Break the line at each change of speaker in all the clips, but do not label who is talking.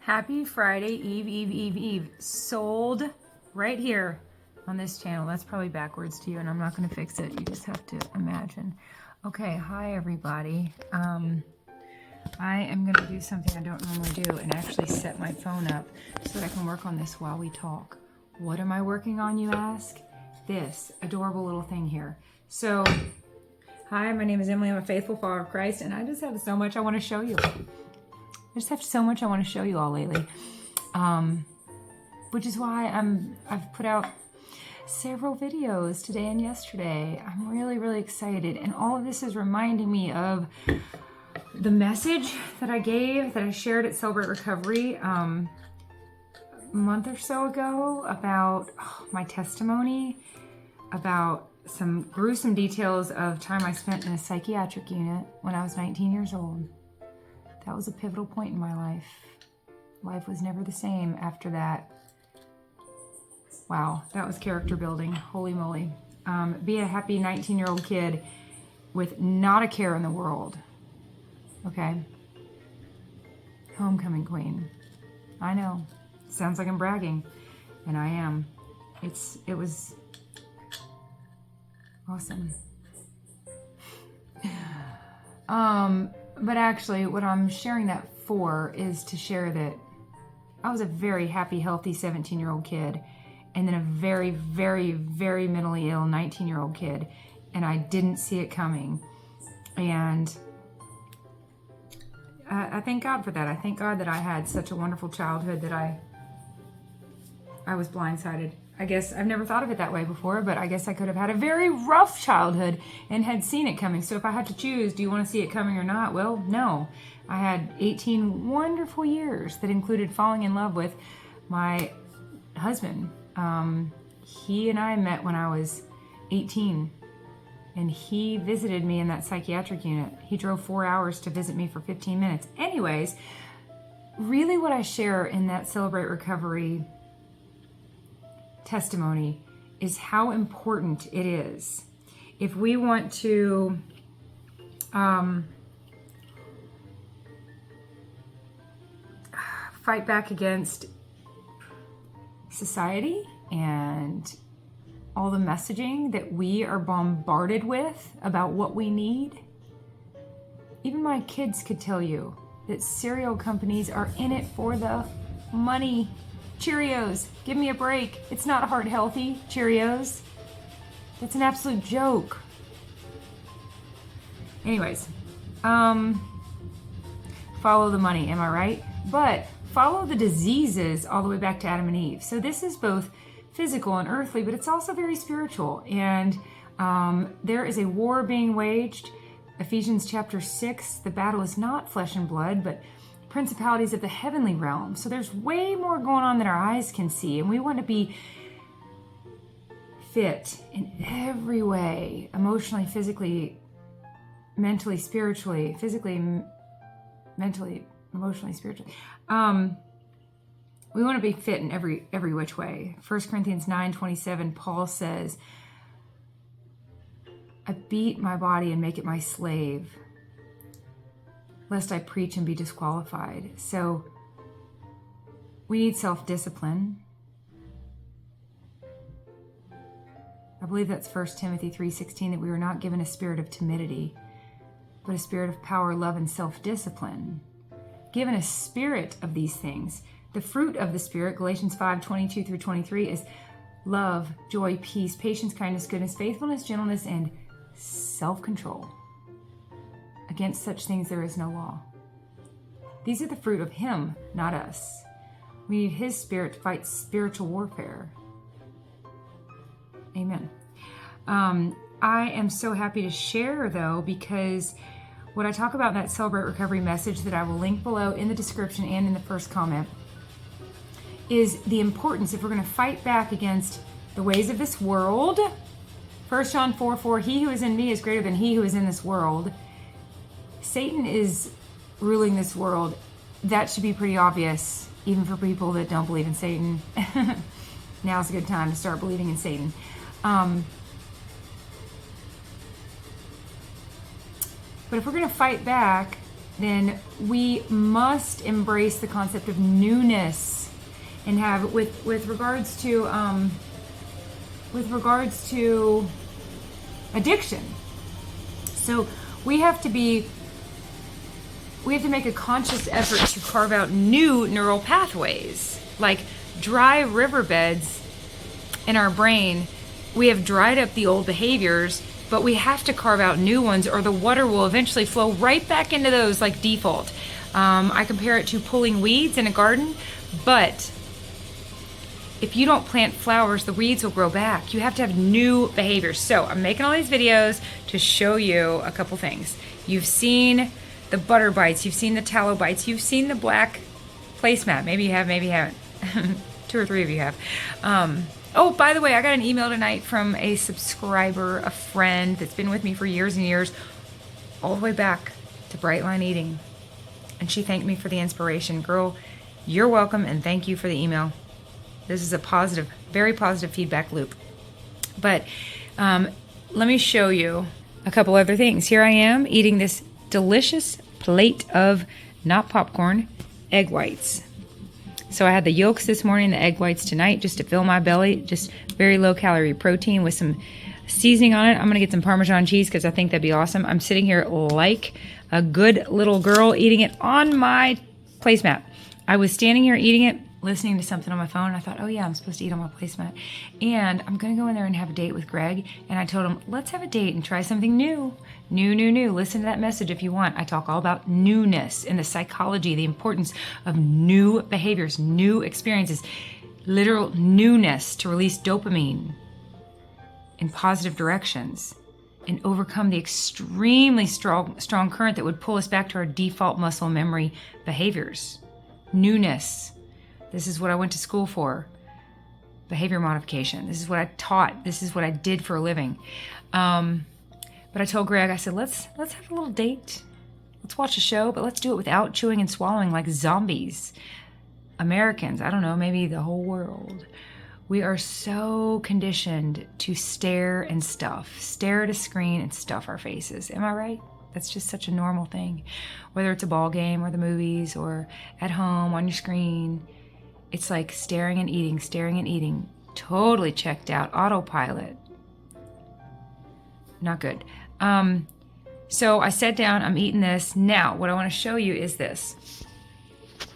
Happy Friday Eve. Sold right here on this channel. That's probably backwards to you, and I'm not going to fix it. You just have to imagine. Okay, hi everybody. I am going to do something I don't normally do and actually set my phone up so that I can work on this while we talk. What am I working on, you ask? This adorable little thing here. So, hi, my name is Emily. I'm a faithful follower of Christ, and I just have so much I want to show you. I just have so much I want to show you all lately, which is why I've put out several videos today and yesterday. I'm really excited, and all of this is reminding me of the message that I shared at Celebrate Recovery a month or so ago about my testimony, about some gruesome details of time I spent in a psychiatric unit when I was 19 years old. That was a pivotal point in my life. Life was never the same after that. Wow, that was character building. Holy moly. Be a happy 19-year-old kid with not a care in the world. Okay? Homecoming queen. I know. Sounds like I'm bragging. And I am. It was awesome. But actually, what I'm sharing that for is to share that I was a very happy, healthy 17-year-old kid, and then a very mentally ill 19-year-old kid, and I didn't see it coming. And I thank God for that. I thank God that I had such a wonderful childhood that I was blindsided. I guess I've never thought of it that way before, but I guess I could have had a very rough childhood and had seen it coming. So if I had to choose, do you want to see it coming or not? Well, no. I had 18 wonderful years that included falling in love with my husband. He and I met when I was 18, and he visited me in that psychiatric unit. He drove 4 hours to visit me for 15 minutes. Anyways, really what I share in that Celebrate Recovery testimony is how important it is if we want to fight back against society and all the messaging that we are bombarded with about what we need. Even my kids could tell you that cereal companies are in it for the money. Cheerios, give me a break. It's not heart healthy, Cheerios. That's an absolute joke. Anyways, follow the money, am I right? But follow the diseases all the way back to Adam and Eve. So this is both physical and earthly, but it's also very spiritual. And there is a war being waged. Ephesians chapter 6, the battle is not flesh and blood, but principalities of the heavenly realm. So there's way more going on than our eyes can see, and we want to be fit in every way, emotionally, physically, mentally, spiritually, physically, mentally, emotionally, spiritually. We want to be fit in every which way. 1 Corinthians 9:27, Paul says, I beat my body and make it my slave, lest I preach and be disqualified. So we need self-discipline. I believe that's 1 Timothy 3:16, that we were not given a spirit of timidity, but a spirit of power, love, and self-discipline. Given a spirit of these things. The fruit of the Spirit, Galatians 5:22 through 23, is love, joy, peace, patience, kindness, goodness, faithfulness, gentleness, and self-control. Against such things there is no law. These are the fruit of Him, not us. We need His Spirit to fight spiritual warfare. Amen. I am so happy to share, though, because what I talk about in that Celebrate Recovery message that I will link below in the description and in the first comment is the importance, if we're going to fight back against the ways of this world. 1 John 4:4, he who is in me is greater than he who is in this world. Satan is ruling this world. That should be pretty obvious, even for people that don't believe in Satan. Now's a good time to start believing in Satan. But if we're going to fight back, then we must embrace the concept of newness and have with regards to addiction. So we have to make a conscious effort to carve out new neural pathways, like dry riverbeds in our brain. We have dried up the old behaviors, but we have to carve out new ones, or the water will eventually flow right back into those like default. I compare it to pulling weeds in a garden, but if you don't plant flowers, the weeds will grow back. You have to have new behaviors. So I'm making all these videos to show you a couple things. You've seen the butter bites, you've seen the tallow bites, you've seen the black placemat. Maybe you have, maybe you haven't. 2 or 3 of you have. Oh, by the way, I got an email tonight from a subscriber, a friend that's been with me for years and years, all the way back to Bright Line Eating. And she thanked me for the inspiration. Girl, you're welcome, and thank you for the email. This is a positive, very positive feedback loop. But let me show you a couple other things. Here I am eating this delicious plate of, not popcorn, egg whites. So I had the yolks this morning, the egg whites tonight, just to fill my belly. Just very low calorie protein with some seasoning on it. I'm going to get some Parmesan cheese because I think that'd be awesome. I'm sitting here like a good little girl eating it on my placemat. I was standing here eating it, listening to something on my phone. I thought, oh yeah, I'm supposed to eat on my placemat. And I'm going to go in there and have a date with Greg. And I told him, let's have a date and try something new. New. Listen to that message if you want. I talk all about newness and the psychology, the importance of new behaviors, new experiences, literal newness to release dopamine in positive directions and overcome the extremely strong current that would pull us back to our default muscle memory behaviors. Newness. This is what I went to school for. Behavior modification. This is what I taught. This is what I did for a living. But I told Greg, I said, let's have a little date. Let's watch a show, but let's do it without chewing and swallowing like zombies. Americans, I don't know, maybe the whole world. We are so conditioned to stare and stuff. Stare at a screen and stuff our faces. Am I right? That's just such a normal thing. Whether it's a ball game or the movies or at home on your screen. It's like staring and eating, totally checked out, autopilot. Not good. So I sat down, I'm eating this. Now, what I want to show you is this.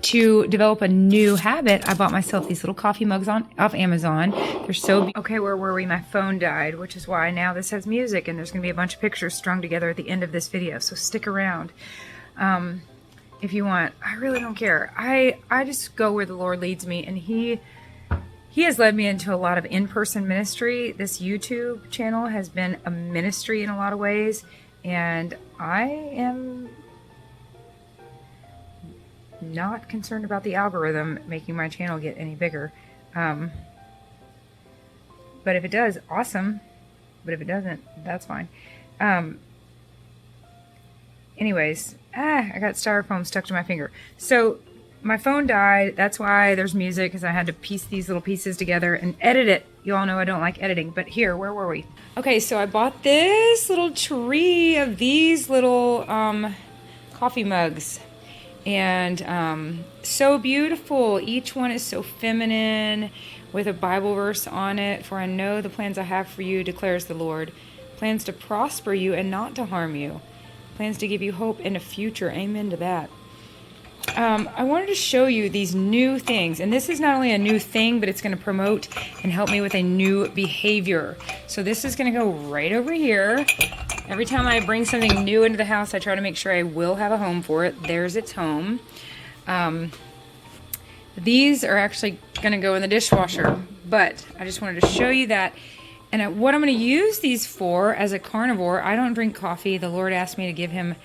To develop a new habit, I bought myself these little coffee mugs off Amazon. They're so okay, where were we? My phone died, which is why now this has music, and there's going to be a bunch of pictures strung together at the end of this video, so stick around. If you want. I really don't care. I just go where the Lord leads me, and He has led me into a lot of in-person ministry. This YouTube channel has been a ministry in a lot of ways, and I am not concerned about the algorithm making my channel get any bigger. But if it does, awesome. But if it doesn't, that's fine. Anyways, I got styrofoam stuck to my finger. So my phone died. That's why there's music, because I had to piece these little pieces together and edit it. You all know I don't like editing. But here, where were we? Okay, so I bought this little tree of these little coffee mugs. And so beautiful. Each one is so feminine with a Bible verse on it. For I know the plans I have for you, declares the Lord. Plans to prosper you and not to harm you. Plans to give you hope in a future. Amen to that. I wanted to show you these new things. And this is not only a new thing, but it's going to promote and help me with a new behavior. So this is going to go right over here. Every time I bring something new into the house, I try to make sure I will have a home for it. There's its home. These are actually going to go in the dishwasher. But I just wanted to show you that. And what I'm going to use these for as a carnivore, I don't drink coffee. The Lord asked me to give him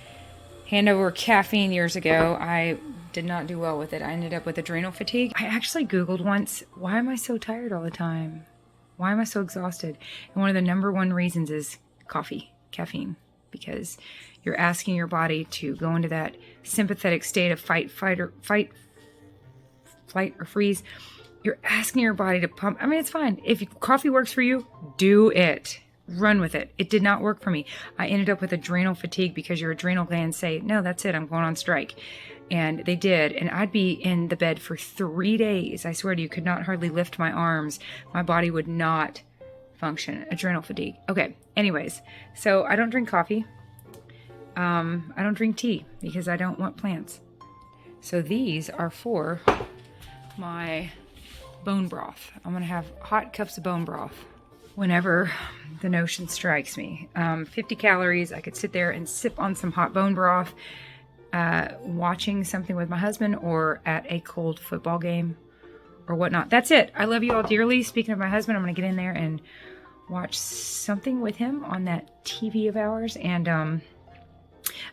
hand over caffeine years ago. I did not do well with it. I ended up with adrenal fatigue. I actually Googled once, why am I so tired all the time? Why am I so exhausted? And one of the number one reasons is coffee, caffeine, because you're asking your body to go into that sympathetic state of fight, flight, or freeze. You're asking your body to pump. I mean, it's fine. If coffee works for you, do it. run with it. It did not work for me. I ended up with adrenal fatigue because your adrenal glands say, no, that's it, I'm going on strike. And they did. And I'd be in the bed for 3 days. I swear to you, could not hardly lift my arms. My body would not function. Adrenal fatigue. Okay. Anyways, so I don't drink coffee. I don't drink tea because I don't want plants. So these are for my bone broth. I'm going to have hot cups of bone broth whenever the notion strikes me. 50 calories. I could sit there and sip on some hot bone broth, watching something with my husband or at a cold football game or whatnot. That's it. I love you all dearly. Speaking of my husband, I'm going to get in there and watch something with him on that TV of ours. And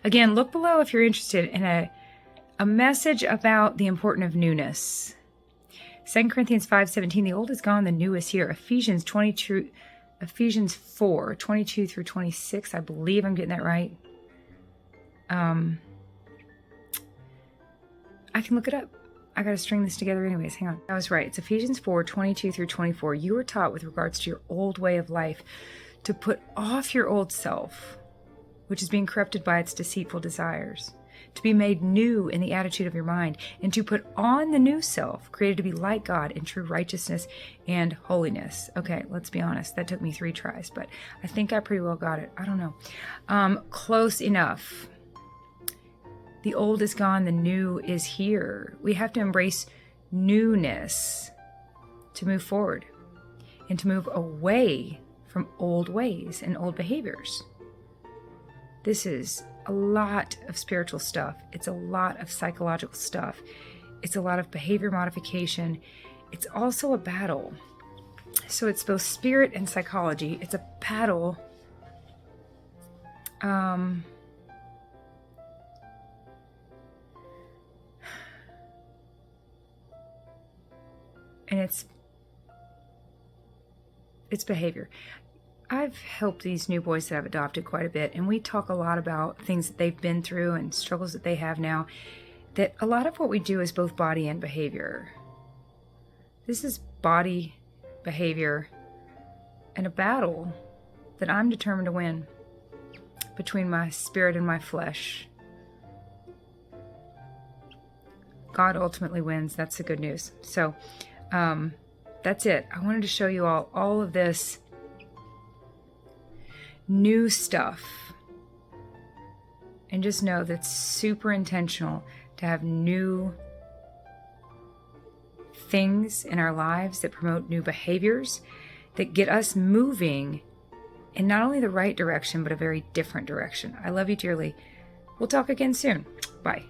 again, look below if you're interested in a message about the importance of newness. 2 Corinthians 5:17, the old is gone, the new is here. Ephesians 4:22 through 26. I believe I'm getting that right. I can look it up. I got to string this together anyways. Hang on. I was right. It's Ephesians 4:22 through 24. You were taught with regards to your old way of life to put off your old self, which is being corrupted by its deceitful desires, to be made new in the attitude of your mind, and to put on the new self, created to be like God in true righteousness and holiness. Okay, let's be honest. That took me 3 tries, but I think I pretty well got it. I don't know. Close enough. The old is gone, the new is here. We have to embrace newness to move forward and to move away from old ways and old behaviors. This is a lot of spiritual stuff. It's a lot of psychological stuff. It's a lot of behavior modification. It's also a battle. So it's both spirit and psychology. It's a battle. And it's behavior. I've helped these new boys that I've adopted quite a bit, and we talk a lot about things that they've been through and struggles that they have now, that a lot of what we do is both body and behavior. This is body, behavior, and a battle that I'm determined to win between my spirit and my flesh. God ultimately wins. That's the good news. So, that's it. I wanted to show you all of this new stuff, and just know that's super intentional to have new things in our lives that promote new behaviors that get us moving in not only the right direction, but a very different direction. I love you dearly. We'll talk again soon. Bye.